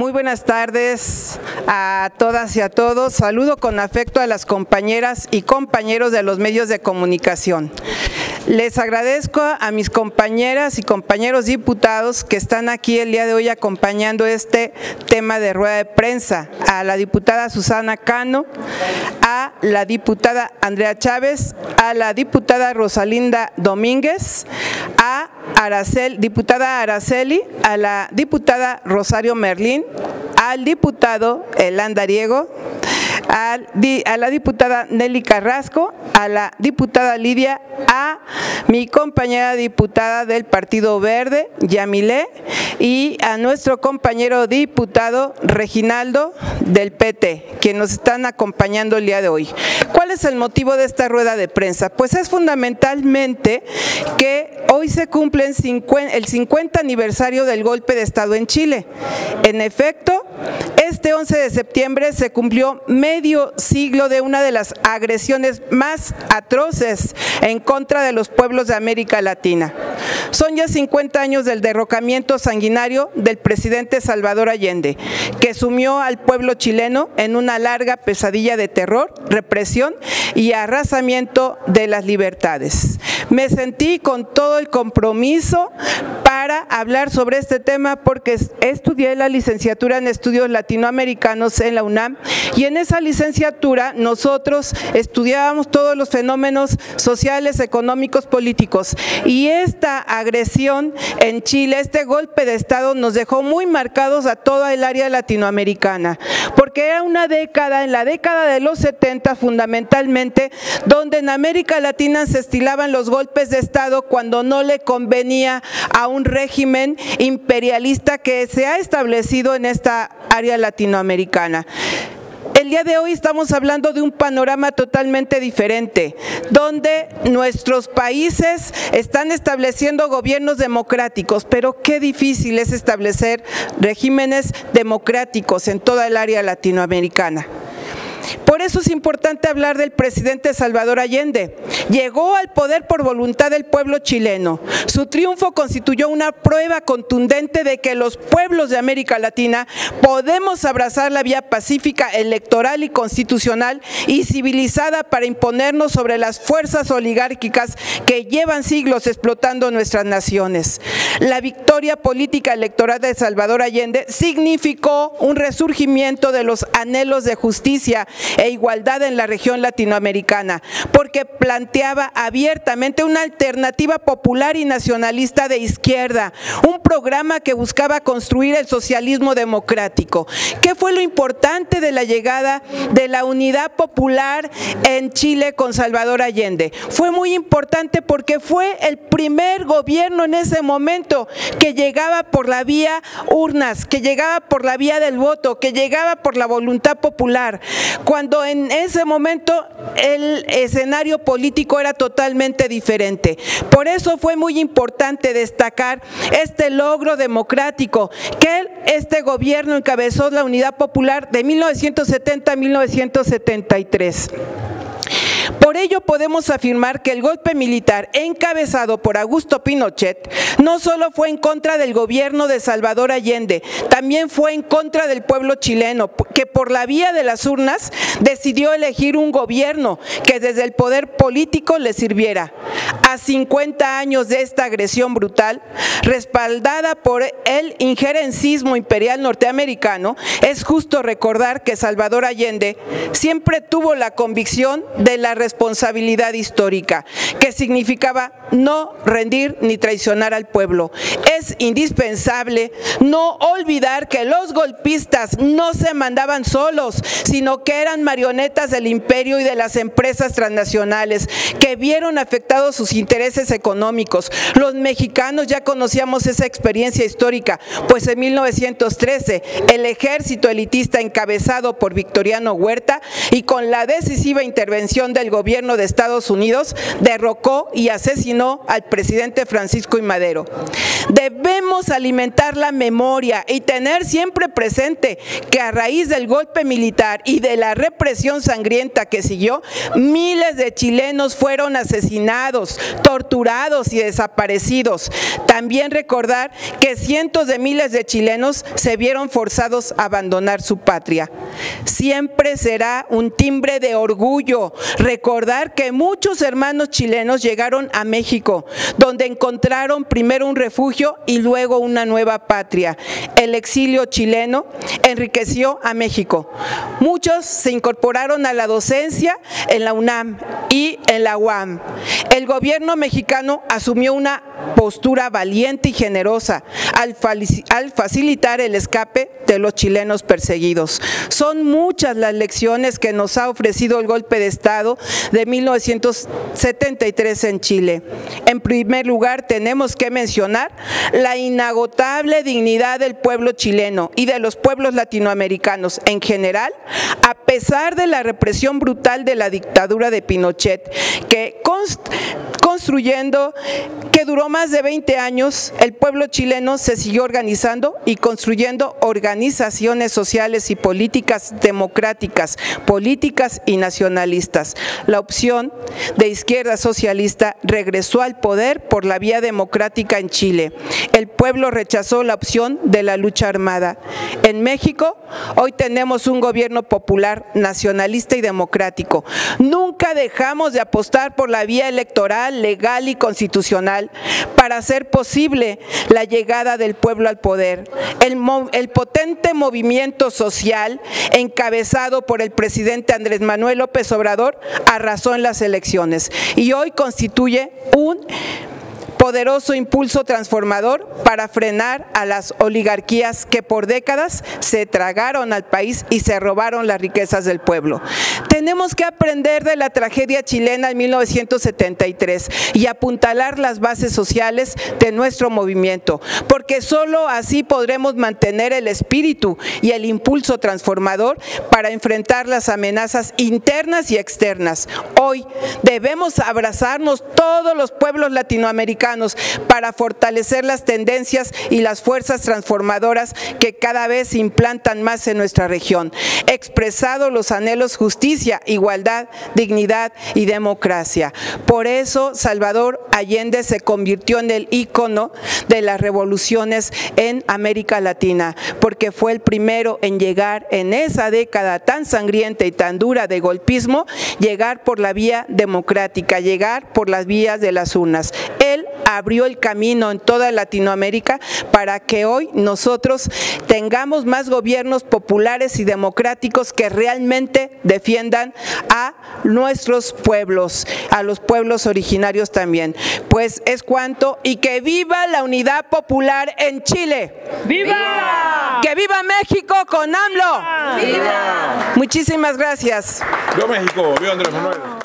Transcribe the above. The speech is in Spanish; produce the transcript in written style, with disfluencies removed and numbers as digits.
Muy buenas tardes a todas y a todos. Saludo con afecto a las compañeras y compañeros de los medios de comunicación. Les agradezco a mis compañeras y compañeros diputados que están aquí el día de hoy acompañando este tema de rueda de prensa, a la diputada Susana Cano, a la diputada Andrea Chávez, a la diputada Rosalinda Domínguez, a diputada Araceli, a la diputada Rosario Merlín, al diputado Elán Dariego, a la diputada Nelly Carrasco, a la diputada Lidia, a mi compañera diputada del Partido Verde, Yamilé, y a nuestro compañero diputado Reginaldo del PT, que nos están acompañando el día de hoy. ¿Cuál es el motivo de esta rueda de prensa? Pues es fundamentalmente que hoy se cumple el 50 aniversario del golpe de Estado en Chile. En efecto, este 11 de septiembre se cumplió medio siglo de una de las agresiones más atroces en contra de los pueblos de América Latina. Son ya 50 años del derrocamiento sanguinario del presidente Salvador Allende, que sumió al pueblo chileno en una larga pesadilla de terror, represión y arrasamiento de las libertades. Me sentí con todo el compromiso para hablar sobre este tema porque estudié la licenciatura en estudios latinoamericanos en la UNAM, y en esa licenciatura nosotros estudiábamos todos los fenómenos sociales, económicos, políticos, y esta agresión en Chile, este golpe de Estado, nos dejó muy marcados a toda el área latinoamericana, porque era una década, en la década de los 70 fundamentalmente, donde en América Latina se estilaban los golpes de Estado cuando no le convenía a un régimen imperialista que se ha establecido en esta área latinoamericana. El día de hoy estamos hablando de un panorama totalmente diferente, donde nuestros países están estableciendo gobiernos democráticos, pero qué difícil es establecer regímenes democráticos en toda el área latinoamericana. Por eso es importante hablar del presidente Salvador Allende. Llegó al poder por voluntad del pueblo chileno. Su triunfo constituyó una prueba contundente de que los pueblos de América Latina podemos abrazar la vía pacífica, electoral y constitucional y civilizada para imponernos sobre las fuerzas oligárquicas que llevan siglos explotando nuestras naciones. La victoria política electoral de Salvador Allende significó un resurgimiento de los anhelos de justicia e igualdad en la región latinoamericana, porque planteaba abiertamente una alternativa popular y nacionalista de izquierda, un programa que buscaba construir el socialismo democrático. ¿Qué fue lo importante de la llegada de la unidad popular en Chile con Salvador Allende? Fue muy importante porque fue el primer gobierno en ese momento que llegaba por la vía urnas, que llegaba por la vía del voto, que llegaba por la voluntad popular, cuando en ese momento el escenario político era totalmente diferente. Por eso fue muy importante destacar este logro democrático que este gobierno encabezó, la Unidad Popular de 1970 a 1973. Por ello podemos afirmar que el golpe militar encabezado por Augusto Pinochet no solo fue en contra del gobierno de Salvador Allende, también fue en contra del pueblo chileno, que por la vía de las urnas decidió elegir un gobierno que desde el poder político le sirviera. A 50 años de esta agresión brutal, respaldada por el injerencismo imperial norteamericano, es justo recordar que Salvador Allende siempre tuvo la convicción de la responsabilidad histórica, que significaba no rendir ni traicionar al pueblo. Es indispensable no olvidar que los golpistas no se mandaban solos, sino que eran marionetas del imperio y de las empresas transnacionales, que vieron afectados sus intereses económicos. Los mexicanos ya conocíamos esa experiencia histórica, pues en 1913 el ejército elitista encabezado por Victoriano Huerta y con la decisiva intervención del gobierno de Estados Unidos derrocó y asesinó gobernó al presidente Francisco I. Madero. Debemos alimentar la memoria y tener siempre presente que a raíz del golpe militar y de la represión sangrienta que siguió, miles de chilenos fueron asesinados, torturados y desaparecidos. También recordar que cientos de miles de chilenos se vieron forzados a abandonar su patria. Siempre será un timbre de orgullo recordar que muchos hermanos chilenos llegaron a México, donde encontraron primero un refugio y luego una nueva patria. El exilio chileno enriqueció a México. Muchos se incorporaron a la docencia en la UNAM y en la UAM. El gobierno mexicano asumió una postura valiente y generosa al facilitar el escape de los chilenos perseguidos. Son muchas las lecciones que nos ha ofrecido el golpe de Estado de 1973 en Chile. En primer lugar, tenemos que mencionar la inagotable dignidad del pueblo chileno y de los pueblos latinoamericanos en general, a pesar de la represión brutal de la dictadura de Pinochet, que duró más de 20 años, el pueblo chileno se siguió organizando y construyendo organizaciones sociales y políticas democráticas, políticas y nacionalistas. La opción de izquierda socialista regresó al poder por la vía democrática en Chile. El pueblo rechazó la opción de la lucha armada. En México, hoy tenemos un gobierno popular, nacionalista y democrático. Nunca dejamos de apostar por la vía electoral, legal y constitucional para hacer posible la llegada del pueblo al poder. El potente movimiento social encabezado por el presidente Andrés Manuel López Obrador arrasó en las elecciones y hoy constituye un poderoso impulso transformador para frenar a las oligarquías que por décadas se tragaron al país y se robaron las riquezas del pueblo. Tenemos que aprender de la tragedia chilena en 1973 y apuntalar las bases sociales de nuestro movimiento, porque solo así podremos mantener el espíritu y el impulso transformador para enfrentar las amenazas internas y externas. Hoy debemos abrazarnos todos los pueblos latinoamericanos para fortalecer las tendencias y las fuerzas transformadoras que cada vez se implantan más en nuestra región, expresado los anhelos justicia, igualdad, dignidad y democracia. Por eso Salvador Allende se convirtió en el ícono de las revoluciones en América Latina, porque fue el primero en llegar en esa década tan sangrienta y tan dura de golpismo, llegar por la vía democrática, llegar por las vías de las urnas. Él abrió el camino en toda Latinoamérica para que hoy nosotros tengamos más gobiernos populares y democráticos que realmente defiendan a nuestros pueblos, a los pueblos originarios también. Pues es cuanto, y que viva la unidad popular en Chile. ¡Viva! ¡Que viva México con AMLO! ¡Viva! Muchísimas gracias. ¡Viva México! ¡Viva Andrés Manuel!